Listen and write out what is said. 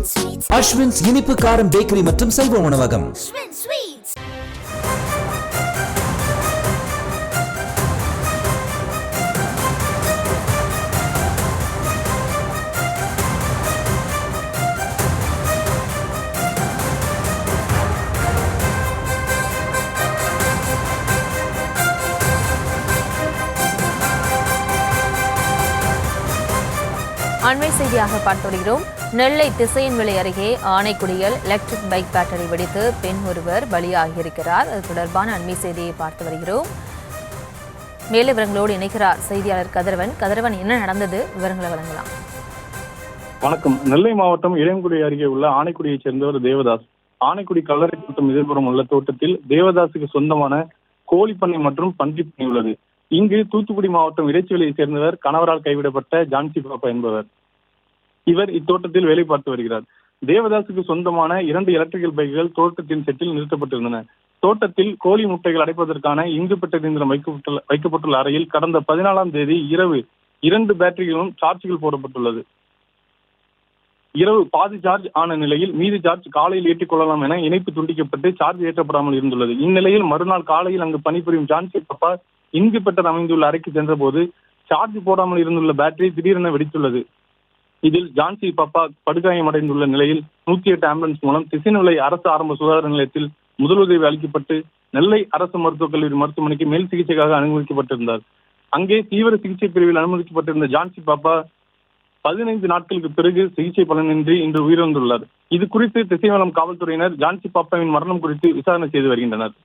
அஸ்வின்ஸ் இனிப்பு காரம் பேக்கரி மற்றும் செல்வ உணவகம். அண்மை செய்தியாக பார்த்து வருகிறோம். நெல்லை திசையன்விளை அருகே ஆனைக்குடியில் எலக்ட்ரிக் பைக் பேட்டரி வெடித்து பெண் ஒருவர் பலியாகியிருக்கிறார். அது தொடர்பான அண்மை செய்தியை பார்த்து வருகிறோம். மேலே விவரங்களோடு இணைக்கிறார் செய்தியாளர் கதிரவன். கதிரவன், என்ன நடந்தது? விவரங்களை வழங்கலாம். வணக்கம். நெல்லை மாவட்டம் இளையங்குடி அருகே உள்ள ஆனைக்குடியைச் சேர்ந்தவர் தேவதாஸ். ஆனைக்குடி கல்லறை தோட்டம் எதிர்ப்புறம் உள்ள தோட்டத்தில் தேவதாஸுக்கு சொந்தமான கோழிப்பண்ணை மற்றும் பன்றி பண்ணை உள்ளது. இங்கு தூத்துக்குடி மாவட்டம் இறைச்சிவிலையை சேர்ந்தவர் கணவரால் கைவிடப்பட்ட ஜான்சி பாப்பா என்பவர். இவர் இத்தோட்டத்தில் வேலை பார்த்து வருகிறார். தேவதாசுக்கு சொந்தமான 2 எலக்ட்ரிக்கல் பைக்குகள் தோட்டத்தின் செட்டில் நிறுத்தப்பட்டிருந்தன. தோட்டத்தில் கோழி முட்டைகள் அடைப்பதற்கான இங்கு பெட்டர் இயந்திரம் வைக்கப்பட்டுள்ள அறையில் கடந்த 14ஆம் தேதி இரவு 2 பேட்டரிகளும் சார்ஜ்கள் போடப்பட்டுள்ளது. இரவு பாதி சார்ஜ் ஆன நிலையில் மீதி சார்ஜ் காலையில் ஏற்றிக் கொள்ளலாம் என இணைப்பு துண்டிக்கப்பட்டு சார்ஜ் ஏற்றப்படாமல் இருந்துள்ளது. இந்நிலையில் மறுநாள் காலையில் அங்கு பணிபுரியும் ஜான்சி பாப்பா இங்கு பெட்டர் அமைந்துள்ள அறைக்கு சென்றபோது சார்ஜ் போடாமல் இருந்துள்ள பேட்டரி திடீரென வெடித்துள்ளது. இதில் ஜான்சி பாப்பா படுகாயமடைந்துள்ள நிலையில் 108 ஆம்புலன்ஸ் மூலம் திசையன்விளை அரசு ஆரம்ப சுகாதார நிலையத்தில் முதலுதவி அளிக்கப்பட்டு நெல்லை அரசு மருத்துவக் கல்லூரி மருத்துவமனைக்கு மேல் சிகிச்சைக்காக அனுமதிக்கப்பட்டிருந்தார். அங்கே தீவிர சிகிச்சை பிரிவில் அனுமதிக்கப்பட்டிருந்த ஜான்சி பாப்பா 15 நாட்களுக்கு பிறகு சிகிச்சை பலனின்றி இன்று உயிரிழந்துள்ளார். இது குறித்து திசைவலம் காவல்துறையினர் ஜான்சி பாப்பாவின் மரணம் குறித்து விசாரணை செய்து வருகின்றனர்.